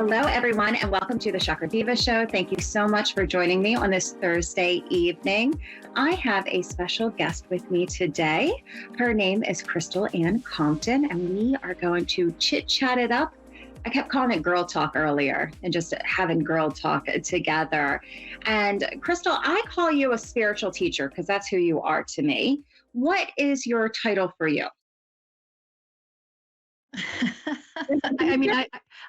Hello, everyone, and welcome to the Chakra Diva Show. Thank you so much for joining me on this Thursday evening. I have a special guest with me today. Her name is Crystal Ann Compton, and we are going to chit-chat it up. I kept calling it girl talk earlier and just having girl talk together. And Crystal, I call you a spiritual teacher because that's who you are to me. What is your title for you?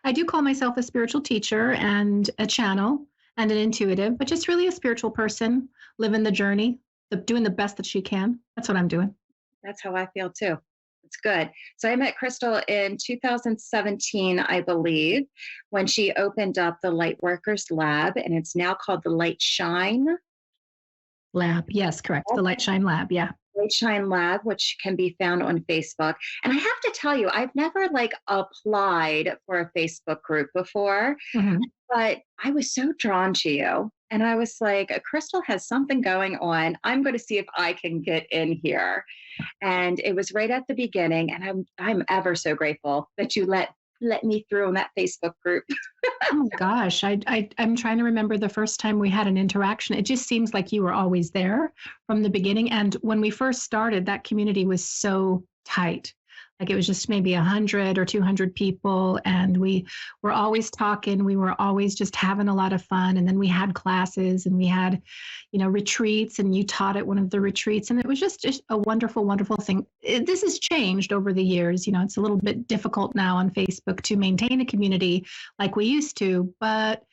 I do call myself a spiritual teacher and a channel and an intuitive, but just really a spiritual person, living the journey, doing the best that she can. That's what I'm doing. That's how I feel too. It's good. So I met Crystal in 2017, I believe, when she opened up the Lightworkers Lab, and it's now called the Light Shine Lab. Yes, correct. The Light Shine Lab. Yeah. Light Shine Lab, which can be found on Facebook. And I have to tell you, I've never applied for a Facebook group before, but I was so drawn to you. And I was like, Crystal has something going on. I'm going to see if I can get in here. And it was right at the beginning. And I'm ever so grateful that you let me through on that Facebook group. Oh my gosh. I'm trying to remember the first time we had an interaction. It just seems like you were always there from the beginning. And when we first started, that community was so tight. Like it was just maybe 100 or 200 people. And we were always talking. We were always just having a lot of fun. And then we had classes and we had, retreats, and you taught at one of the retreats. And it was just a wonderful, wonderful thing. This has changed over the years. It's a little bit difficult now on Facebook to maintain a community like we used to, but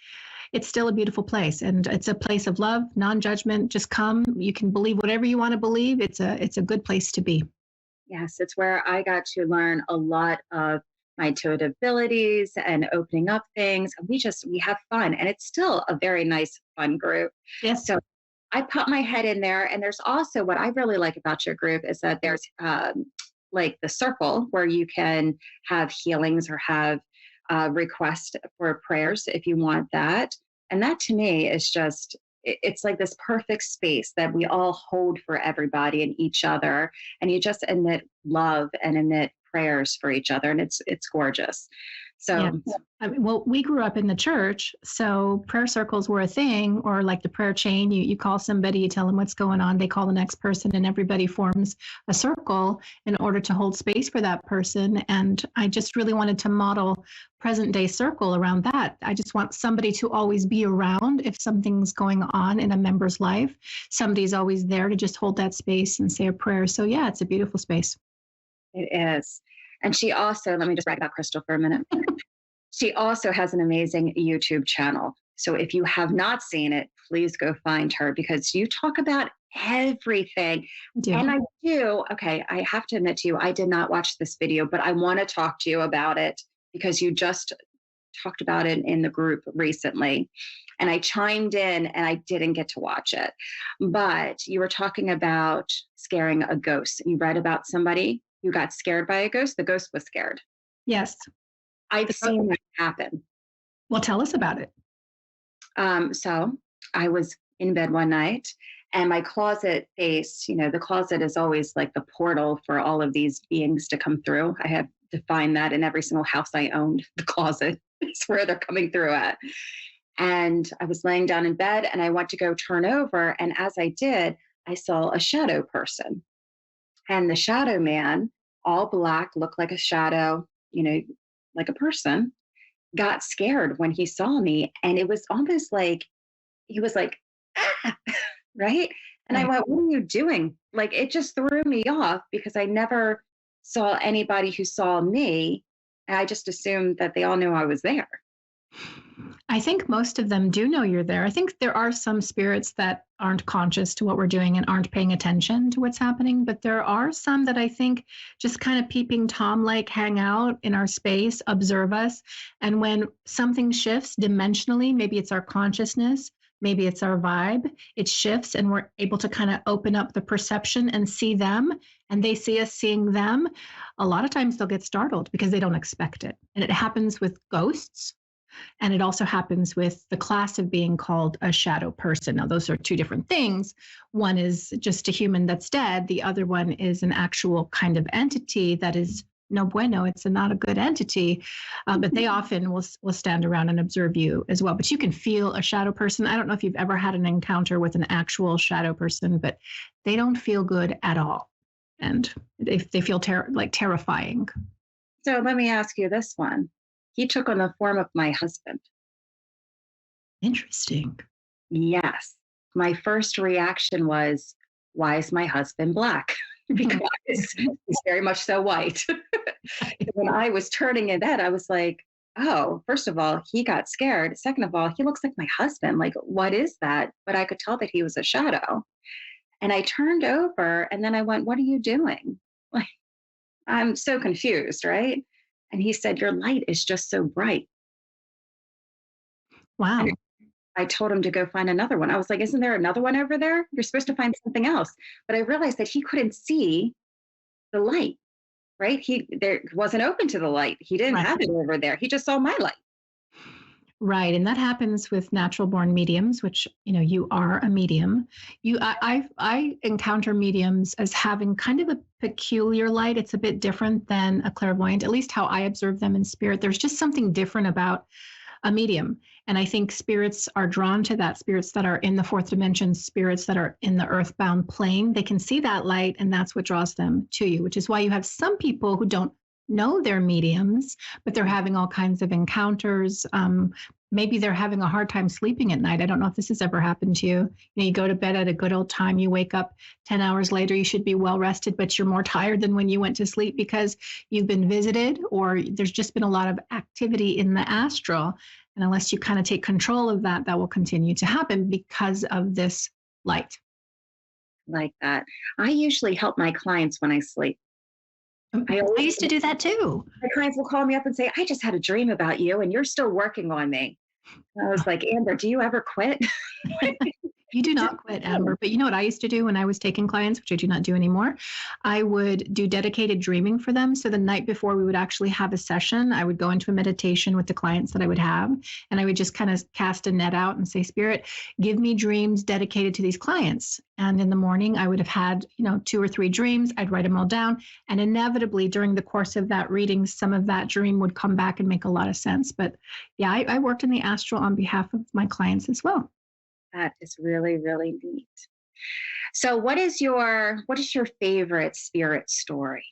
it's still a beautiful place. And it's a place of love, non-judgment. Just come. You can believe whatever you want to believe. It's a good place to be. Yes, it's where I got to learn a lot of my intuitive abilities and opening up things. We have fun, and it's still a very nice, fun group. Yes. So I put my head in there, and there's also what I really like about your group is that there's the circle where you can have healings or have requests for prayers if you want that. And that to me is just, it's like this perfect space that we all hold for everybody and each other. And you just emit love and emit prayers for each other. And it's gorgeous. So, yeah. We grew up in the church, so prayer circles were a thing, or like the prayer chain. You call somebody, you tell them what's going on, they call the next person, and everybody forms a circle in order to hold space for that person. And I just really wanted to model present day circle around that. I just want somebody to always be around if something's going on in a member's life. Somebody's always there to just hold that space and say a prayer. So yeah, it's a beautiful space. It is. And she also, let me just brag about Crystal for a minute. She also has an amazing YouTube channel. So if you have not seen it, please go find her because you talk about everything. And I have to admit to you, I did not watch this video, but I want to talk to you about it because you just talked about it in the group recently. And I chimed in and I didn't get to watch it. But you were talking about scaring a ghost. You read about somebody who got scared by a ghost. The ghost was scared. Yes. I've seen that happen. Well, tell us about it. So I was in bed one night and my closet face, the closet is always like the portal for all of these beings to come through. I have defined that in every single house I owned. The closet is where they're coming through at. And I was laying down in bed and I went to go turn over. And as I did, I saw a shadow person. And the shadow man, all black, looked like a shadow, like a person, got scared when he saw me. And it was almost like, he was like, ah, right? And I went, what are you doing? Like, it just threw me off because I never saw anybody who saw me. And I just assumed that they all knew I was there. I think most of them do know you're there. I think there are some spirits that aren't conscious to what we're doing and aren't paying attention to what's happening. But there are some that I think just kind of peeping Tom-like hang out in our space, observe us. And when something shifts dimensionally, maybe it's our consciousness, maybe it's our vibe, it shifts and we're able to kind of open up the perception and see them and they see us seeing them. A lot of times they'll get startled because they don't expect it. And it happens with ghosts. And it also happens with the class of being called a shadow person. Now, those are two different things. One is just a human that's dead. The other one is an actual kind of entity that is no bueno. It's not a good entity. But they often will stand around and observe you as well. But you can feel a shadow person. I don't know if you've ever had an encounter with an actual shadow person, but they don't feel good at all. And they feel terrifying. So let me ask you this one. He took on the form of my husband. Interesting. Yes. My first reaction was, why is my husband black? Because he's very much so white. When I was turning in bed, I was like, oh, first of all, he got scared. Second of all, he looks like my husband. Like, what is that? But I could tell that he was a shadow. And I turned over and then I went, what are you doing? Like, I'm so confused, right? And he said, your light is just so bright. Wow. And I told him to go find another one. I was like, isn't there another one over there? You're supposed to find something else. But I realized that he couldn't see the light, right? He there wasn't open to the light. He didn't Right. have it over there. He just saw my light. Right. And that happens with natural born mediums, which, you are a medium. I encounter mediums as having kind of a peculiar light. It's a bit different than a clairvoyant, at least how I observe them in spirit. There's just something different about a medium. And I think spirits are drawn to that, spirits that are in the fourth dimension, spirits that are in the earthbound plane. They can see that light, and that's what draws them to you, which is why you have some people who don't know they're mediums, but they're having all kinds of encounters. Maybe they're having a hard time sleeping at night. I don't know if this has ever happened to you. You go to bed at a good old time, you wake up 10 hours later, you should be well rested, but you're more tired than when you went to sleep because you've been visited, or there's just been a lot of activity in the astral. And unless you kind of take control of that, that will continue to happen because of this light. Like that. I usually help my clients when I sleep. I used to do that too. My clients will call me up and say, I just had a dream about you and you're still working on me. And I was like, Amber, do you ever quit? You do not quit, Amber. But you know what I used to do when I was taking clients, which I do not do anymore? I would do dedicated dreaming for them. So the night before we would actually have a session, I would go into a meditation with the clients that I would have. And I would just kind of cast a net out and say, Spirit, give me dreams dedicated to these clients. And in the morning, I would have had, 2 or 3 dreams. I'd write them all down. And inevitably, during the course of that reading, some of that dream would come back and make a lot of sense. But yeah, I worked in the astral on behalf of my clients as well. That is really, really neat. So what is your favorite spirit story?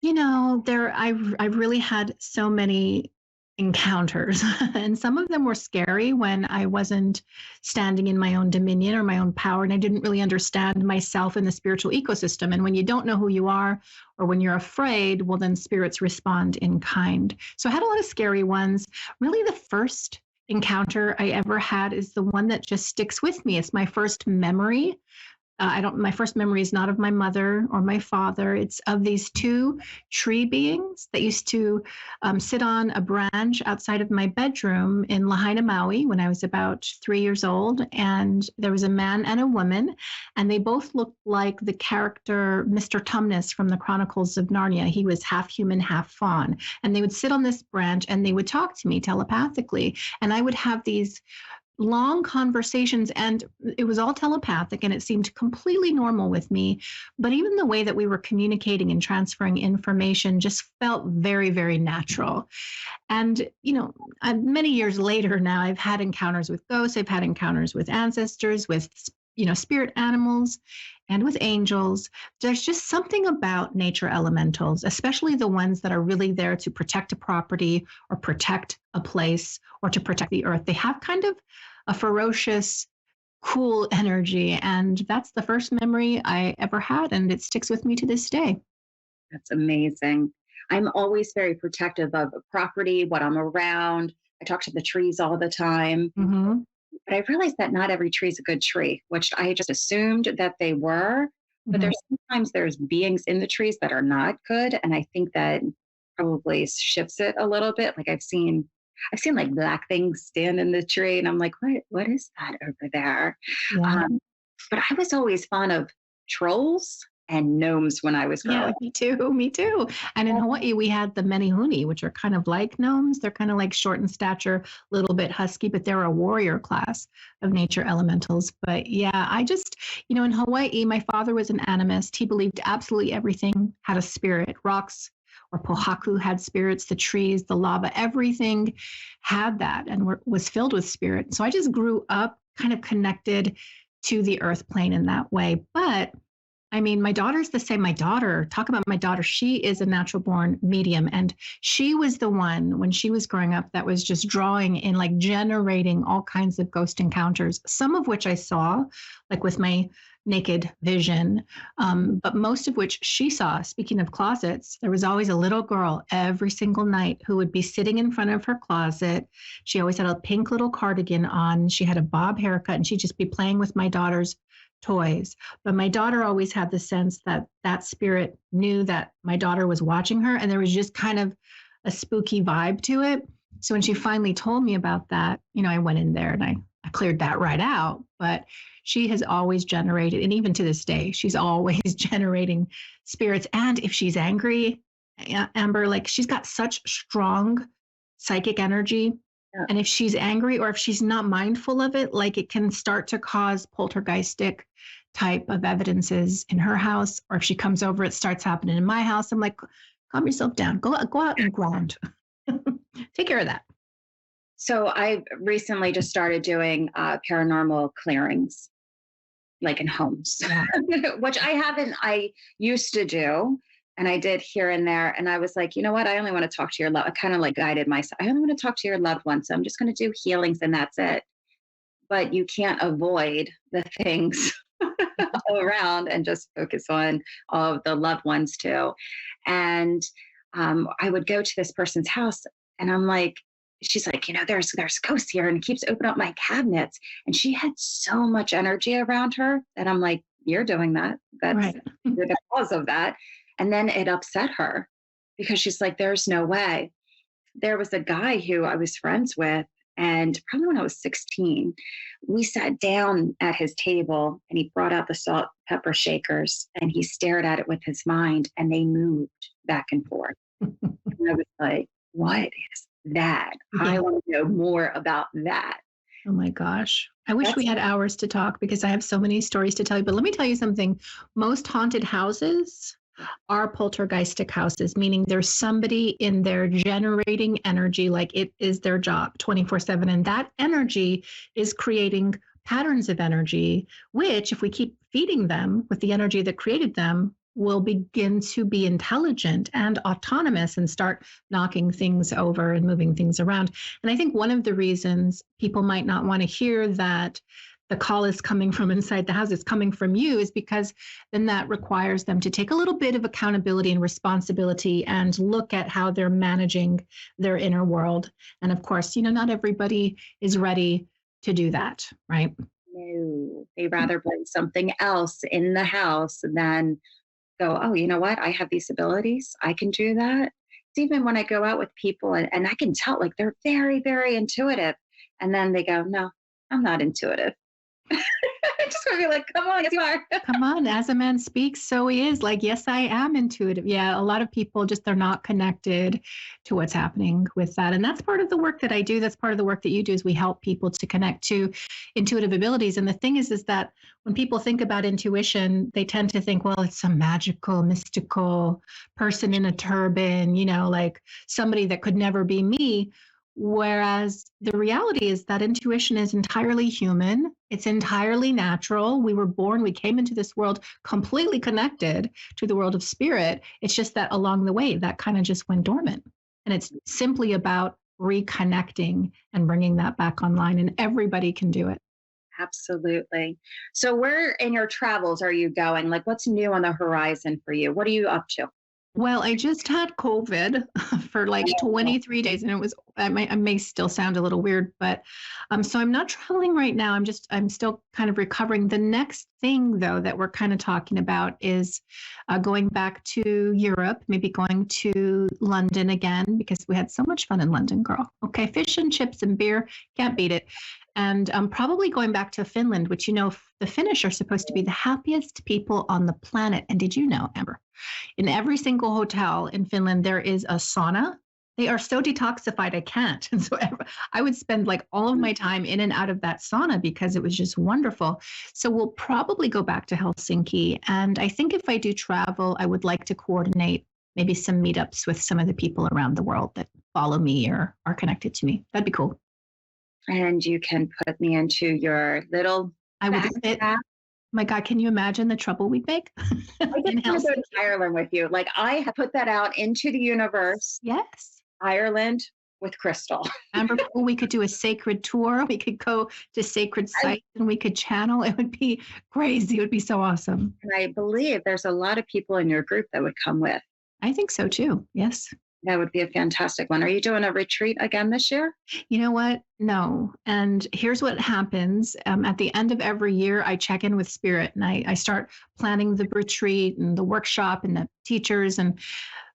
I've really had so many encounters and some of them were scary when I wasn't standing in my own dominion or my own power, and I didn't really understand myself in the spiritual ecosystem. And when you don't know who you are, or when you're afraid, well, then spirits respond in kind. So I had a lot of scary ones. Really, the first encounter I ever had is the one that just sticks with me. It's my first memory. My first memory is not of my mother or my father. It's of these 2 tree beings that used to sit on a branch outside of my bedroom in Lahaina, Maui, when I was about 3 years old. And there was a man and a woman, and they both looked like the character Mr. Tumnus from the Chronicles of Narnia. He was half human, half fawn. And they would sit on this branch and they would talk to me telepathically. And I would have these long conversations, and it was all telepathic and it seemed completely normal with me. But even the way that we were communicating and transferring information just felt very, very natural. And, many years later now, I've had encounters with ghosts, I've had encounters with ancestors, with, spirit animals, and with angels. There's just something about nature elementals, especially the ones that are really there to protect a property or protect a place or to protect the earth. They have kind of a ferocious, cool energy. And that's the first memory I ever had. And it sticks with me to this day. That's amazing. I'm always very protective of property, what I'm around. I talk to the trees all the time. Mm-hmm. But I realized that not every tree is a good tree, which I just assumed that they were. But there's beings in the trees that are not good. And I think that probably shifts it a little bit. Like I've seen like black things stand in the tree and I'm like, what is that over there? Yeah. But I was always fond of trolls and gnomes when I was growing Yeah, up. me too. And in Hawaii, we had the menehune, which are kind of like gnomes. They're kind of like short in stature, a little bit husky, but they're a warrior class of nature elementals. But yeah, I just, in Hawaii, my father was an animist. He believed absolutely everything had a spirit. Rocks or Pohaku had spirits, the trees, the lava, everything had that and was filled with spirit. So I just grew up kind of connected to the earth plane in that way. But I mean, my daughter's the same. My daughter, talk about my daughter, she is a natural born medium. And she was the one when she was growing up that was just drawing in, like generating all kinds of ghost encounters, some of which I saw, like with my naked vision, but most of which she saw. Speaking of closets, there was always a little girl every single night who would be sitting in front of her closet. She always had a pink little cardigan on. She had a bob haircut, and she'd just be playing with my daughter's toys. But my daughter always had the sense that that spirit knew that my daughter was watching her, and there was just kind of a spooky vibe to it. So when she finally told me about that, I went in there and I cleared that right out. But she has always generated, and even to this day, she's always generating spirits. And if she's angry, Amber, like she's got such strong psychic energy. Yeah. And if she's angry or if she's not mindful of it, like it can start to cause poltergeistic type of evidences in her house. Or if she comes over, it starts happening in my house. I'm like, calm yourself down. Go out and ground. Take care of that. So I recently just started doing paranormal clearings, like in homes, yeah. Which I used to do, and I did here and there. And I was like, you know what? I only want to talk to your I kind of like guided myself. I only want to talk to your loved ones. So I'm just going to do healings and that's it. But you can't avoid the things all around and just focus on all of the loved ones too. And I would go to this person's house and I'm like, she's like, there's ghosts here, and keeps opening up my cabinets. And she had so much energy around her that I'm like, you're doing that. That's right. You're the cause of that. And then it upset her because she's like, there's no way. There was a guy who I was friends with, and probably when I was 16, we sat down at his table and he brought out the salt pepper shakers and he stared at it with his mind, and they moved back and forth. And I was like, what is that? Yeah. I want to know more about that. Oh my gosh. I wish we had hours to talk because I have so many stories to tell you. But let me tell you something. Most haunted houses are poltergeistic houses, meaning there's somebody in there generating energy like it is their job 24/7. And that energy is creating patterns of energy, which if we keep feeding them with the energy that created them, will begin to be intelligent and autonomous and start knocking things over and moving things around. And I think one of the reasons people might not want to hear that the call is coming from inside the house, it's coming from you, is because then that requires them to take a little bit of accountability and responsibility and look at how they're managing their inner world. And of course, not everybody is ready to do that, right? No, they rather blame something else in the house than go, oh, you know what? I have these abilities. I can do that. It's even when I go out with people and I can tell, like, they're very, very intuitive. And then they go, no, I'm not intuitive. I'm just going to be like, come on, yes, you are. Come on, as a man speaks, so he is. Like, yes, I am intuitive. Yeah, a lot of people they're not connected to what's happening with that. And that's part of the work that I do. That's part of the work that you do is we help people to connect to intuitive abilities. And the thing is that when people think about intuition, they tend to think, well, it's some magical, mystical person in a turban, like somebody that could never be me. Whereas the reality is that intuition is entirely human. It's entirely natural. We were born, we came into this world completely connected to the world of spirit. It's just that along the way, that kind of just went dormant. And it's simply about reconnecting and bringing that back online. And everybody can do it. Absolutely. So where in your travels are you going? Like, what's new on the horizon for you? What are you up to? Well, I just had COVID for like 23 days, and I may still sound a little weird, but so I'm not traveling right now. I'm still kind of recovering. The next thing, though, that we're kind of talking about is going back to Europe, maybe going to London again, because we had so much fun in London, girl. Okay, fish and chips and beer, can't beat it. And I'm probably going back to Finland, which, the Finnish are supposed to be the happiest people on the planet. And did you know, Amber, in every single hotel in Finland, there is a sauna. They are so detoxified, I can't. And so I would spend like all of my time in and out of that sauna because it was just wonderful. So we'll probably go back to Helsinki. And I think if I do travel, I would like to coordinate maybe some meetups with some of the people around the world that follow me or are connected to me. That'd be cool. And you can put me into your little I would fit. backpack. My God, can you imagine the trouble we'd make I in just want to go Helsinki? to Ireland with you. Like I have put that out into the universe. Yes. Ireland with Crystal. Amber Poole, we could do a sacred tour. We could go to sacred sites and we could channel. It would be crazy. It would be so awesome. And I believe there's a lot of people in your group that would come with. I think so too. Yes. That would be a fantastic one. Are you doing a retreat again this year? You know what? No. And here's what happens. At the end of every year, I check in with Spirit and I start planning the retreat and the workshop and the teachers. And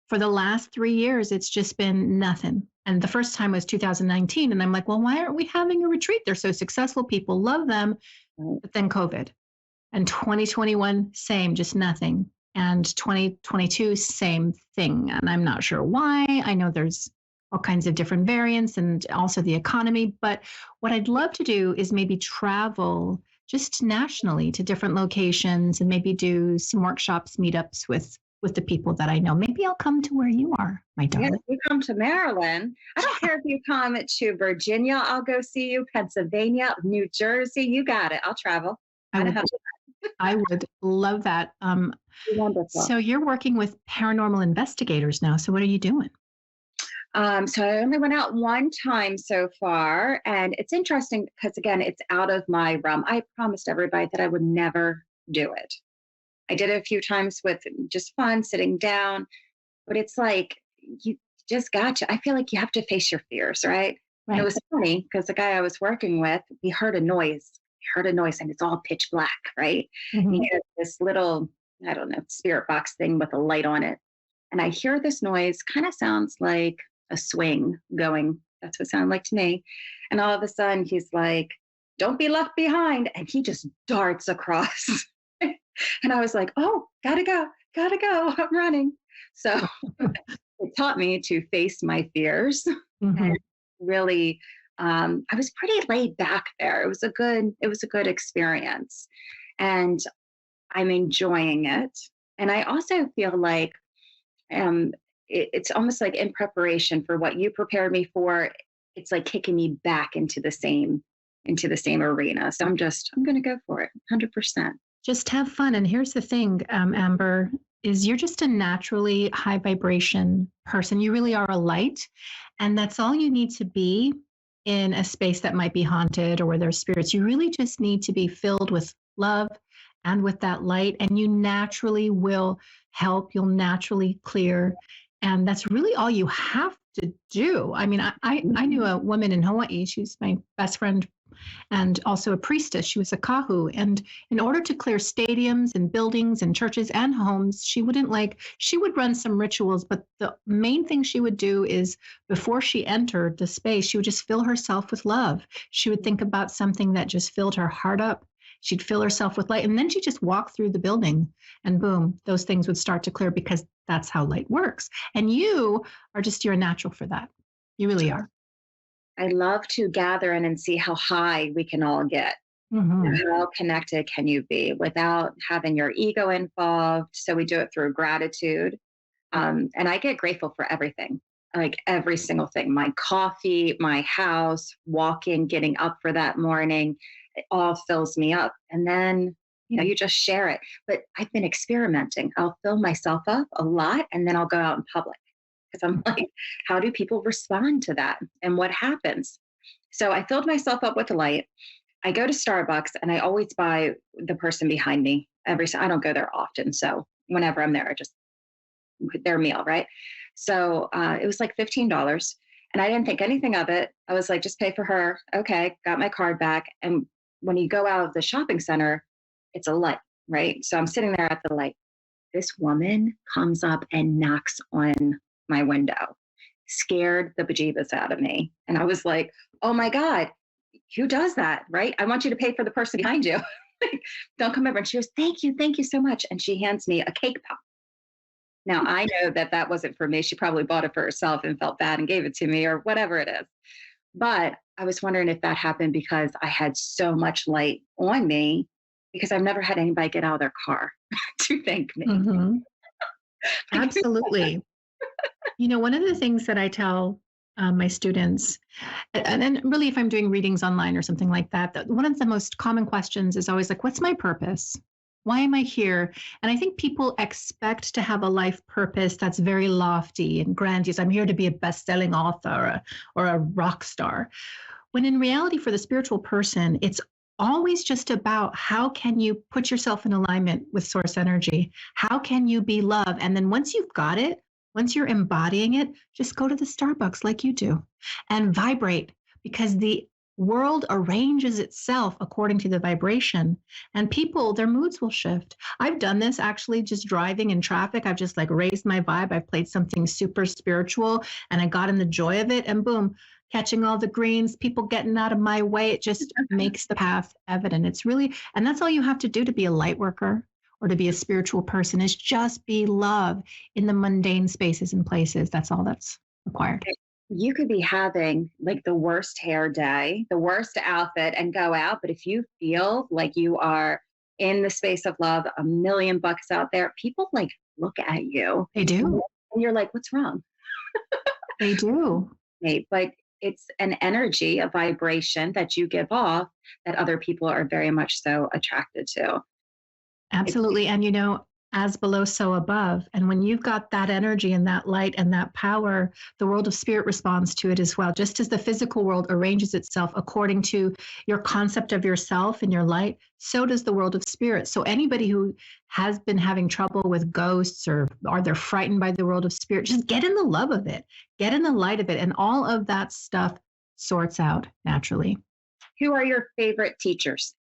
for the last 3 years, it's just been nothing. And the first time was 2019. And I'm like, well, why aren't we having a retreat? They're so successful. People love them. But then COVID. And 2021, same, just nothing. And 2022, same thing. And I'm not sure why. I know there's all kinds of different variants and also the economy. But what I'd love to do is maybe travel just nationally to different locations and maybe do some workshops, meetups with the people that I know. Maybe I'll come to where you are, my darling. If you come to Maryland, I don't care if you come to Virginia, I'll go see you, Pennsylvania, New Jersey, you got it. I'll travel. I would love that. Wonderful. So you're working with Paranormal Investigators now. So what are you doing? So I only went out one time so far, and it's interesting because again, it's out of my realm. I promised everybody that I would never do it. I did it a few times with just fun, sitting down, but it's like you just got to. I feel like you have to face your fears, right? Right. It was funny because the guy I was working with, we heard a noise. And it's all pitch black, right? Mm-hmm. He had this little, I don't know, spirit box thing with a light on it. And I hear this noise, kind of sounds like a swing going. That's what it sounded like to me. And all of a sudden he's like, don't be left behind. And he just darts across. And I was like, oh, gotta go, I'm running. So it taught me to face my fears. Mm-hmm. And really, I was pretty laid back there. It was a good experience, and I'm enjoying it. And I also feel like it's almost like in preparation for what you prepared me for. It's like kicking me back into the same arena. So I'm going to go for it 100%. Just have fun. And here's the thing, Amber, is you're just a naturally high vibration person. You really are a light. And that's all you need to be in a space that might be haunted or where there's spirits. You really just need to be filled with love and with that light. And you naturally will help. You'll naturally clear. And that's really all you have to do. I mean, I knew a woman in Hawaii. She's my best friend and also a priestess. She was a kahu. And in order to clear stadiums and buildings and churches and homes, she would run some rituals. But the main thing she would do is before she entered the space, she would just fill herself with love. She would think about something that just filled her heart up. She'd fill herself with light. And then she'd just walk through the building and boom, those things would start to clear because that's how light works. And you're a natural for that. You really are. I love to gather in and see how high we can all get. Mm-hmm. How connected can you be without having your ego involved? So we do it through gratitude. And I get grateful for everything, like every single thing, my coffee, my house, walking, getting up for that morning, it all fills me up. And then, you just share it. But I've been experimenting. I'll fill myself up a lot and then I'll go out in public. Because I'm like, how do people respond to that? And what happens? So I filled myself up with light. I go to Starbucks and I always buy the person behind me I don't go there often. So whenever I'm there, I just their meal, right? So it was like $15 and I didn't think anything of it. I was like, just pay for her. Okay, got my card back. And when you go out of the shopping center, it's a light, right? So I'm sitting there at the light. This woman comes up and knocks on my window, scared the bejeebus out of me. And I was like, oh my God, who does that, right? I want you to pay for the person behind you. Don't come over. And she goes, thank you so much. And she hands me a cake pop. Now I know that wasn't for me. She probably bought it for herself and felt bad and gave it to me or whatever it is. But I was wondering if that happened because I had so much light on me, because I've never had anybody get out of their car to thank me. Mm-hmm. Absolutely. One of the things that I tell my students, and really if I'm doing readings online or something like that, one of the most common questions is always like, what's my purpose? Why am I here? And I think people expect to have a life purpose that's very lofty and grandiose. I'm here to be a best-selling author or a rock star. When in reality, for the spiritual person, it's always just about how can you put yourself in alignment with source energy? How can you be love? And then once you've got it, once you're embodying it, just go to the Starbucks like you do and vibrate, because the world arranges itself according to the vibration, and people, their moods will shift. I've done this actually just driving in traffic. I've just like raised my vibe. I've played something super spiritual and I got in the joy of it, and boom, catching all the greens, people getting out of my way. It just makes the path evident. It's really, and that's all you have to do to be a light worker or to be a spiritual person, is just be love in the mundane spaces and places. That's all that's required. You could be having like the worst hair day, the worst outfit, and go out. But if you feel like you are in the space of love, $1,000,000 out there, people like look at you. They do. And you're like, what's wrong? They do. But it's an energy, a vibration that you give off that other people are very much so attracted to. Absolutely. And as below, so above. And when you've got that energy and that light and that power, the world of spirit responds to it as well. Just as the physical world arranges itself according to your concept of yourself and your light, so does the world of spirit. So anybody who has been having trouble with ghosts or they're frightened by the world of spirit, just get in the love of it, get in the light of it. And all of that stuff sorts out naturally. Who are your favorite teachers?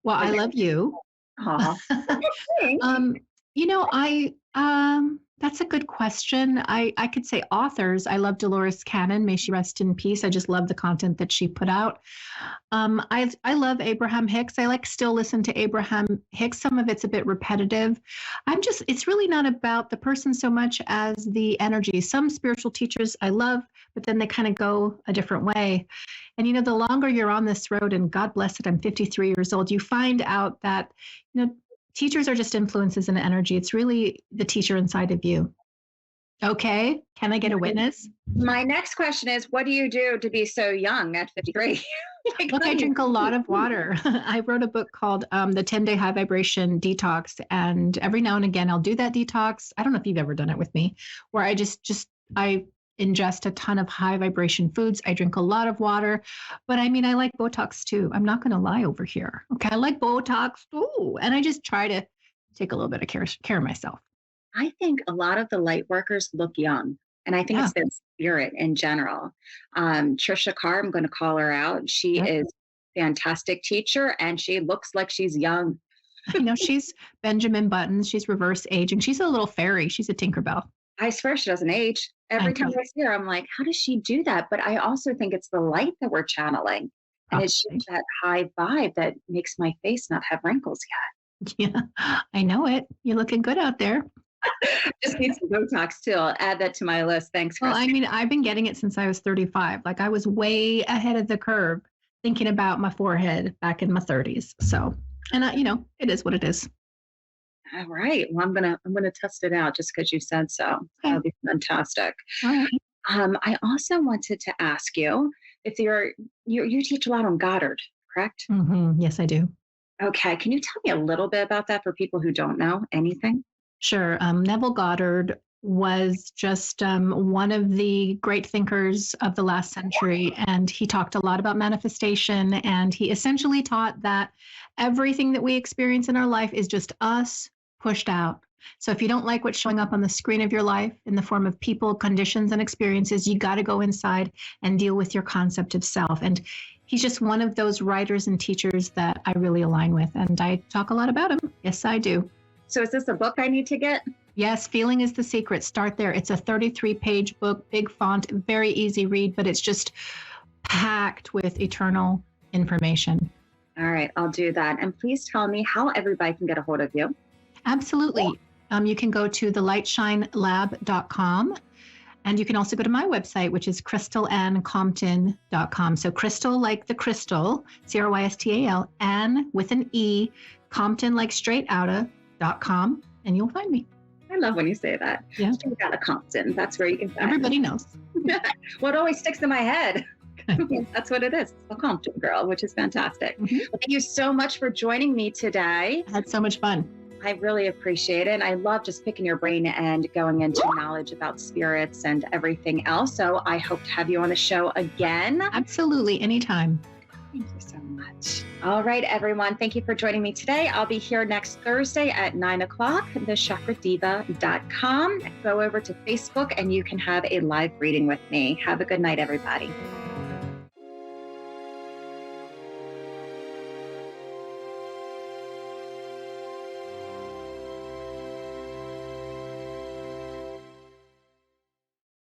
Well, I love you. That's a good question. I could say authors. I love Dolores Cannon. May she rest in peace. I just love the content that she put out. I love Abraham Hicks. I still listen to Abraham Hicks. Some of it's a bit repetitive. It's really not about the person so much as the energy. Some spiritual teachers I love, but then they kind of go a different way. And, the longer you're on this road, and God bless it, I'm 53 years old, you find out that, teachers are just influences and energy. It's really the teacher inside of you. Okay. Can I get a witness? My next question is, what do you do to be so young at 53? Look, I drink a lot of water. I wrote a book called The 10-Day High Vibration Detox. And every now and again, I'll do that detox. I don't know if you've ever done it with me, where I I ingest a ton of high vibration foods. I drink a lot of water, but I like Botox too. I'm not going to lie over here. Okay. I like Botox too. And I just try to take a little bit of care of myself. I think a lot of the light workers look young, and I think it's their spirit in general. Trisha Carr, I'm going to call her out. She is a fantastic teacher, and she looks like she's young. She's Benjamin Button. She's reverse aging. She's a little fairy. She's a Tinkerbell. I swear she doesn't age. Every time I see her, I'm like, how does she do that? But I also think it's the light that we're channeling. And it's just that high vibe that makes my face not have wrinkles yet. Yeah, I know it. You're looking good out there. Just need some Botox too. I'll add that to my list. Thanks, Chris. Well, I've been getting it since I was 35. I was way ahead of the curve thinking about my forehead back in my 30s. So, and it is what it is. All right. Well, I'm gonna test it out just because you said so. Okay. That'll be fantastic. All right. I also wanted to ask you if you teach a lot on Goddard, correct? Mm-hmm. Yes, I do. Okay. Can you tell me a little bit about that for people who don't know anything? Sure. Neville Goddard was just one of the great thinkers of the last century. And he talked a lot about manifestation. And he essentially taught that everything that we experience in our life is just us pushed out. So if you don't like what's showing up on the screen of your life in the form of people, conditions, and experiences, you got to go inside and deal with your concept of self. And he's just one of those writers and teachers that I really align with. And I talk a lot about him. Yes, I do. So is this a book I need to get? Yes, Feeling is the Secret. Start there. It's a 33-page book, big font, very easy read, but it's just packed with eternal information. All right, I'll do that. And please tell me how everybody can get a hold of you. Absolutely. You can go to thelightshinelab.com, and you can also go to my website, which is crystalanncompton.com. So crystal like the crystal, Crystal, Ann with an E, Compton like straight outta.com, and you'll find me. I love when you say that. Yeah. Straight out of Compton. That's where you can find Everybody knows. what always sticks in my head. That's what it is. It's the Compton girl, which is fantastic. Mhm. Well, thank you so much for joining me today. I had so much fun. I really appreciate it. And I love just picking your brain and going into knowledge about spirits and everything else. So I hope to have you on the show again. Absolutely. Anytime. Thank you so much. All right, everyone. Thank you for joining me today. I'll be here next Thursday at 9:00, thechakradeva.com. Go over to Facebook and you can have a live reading with me. Have a good night, everybody.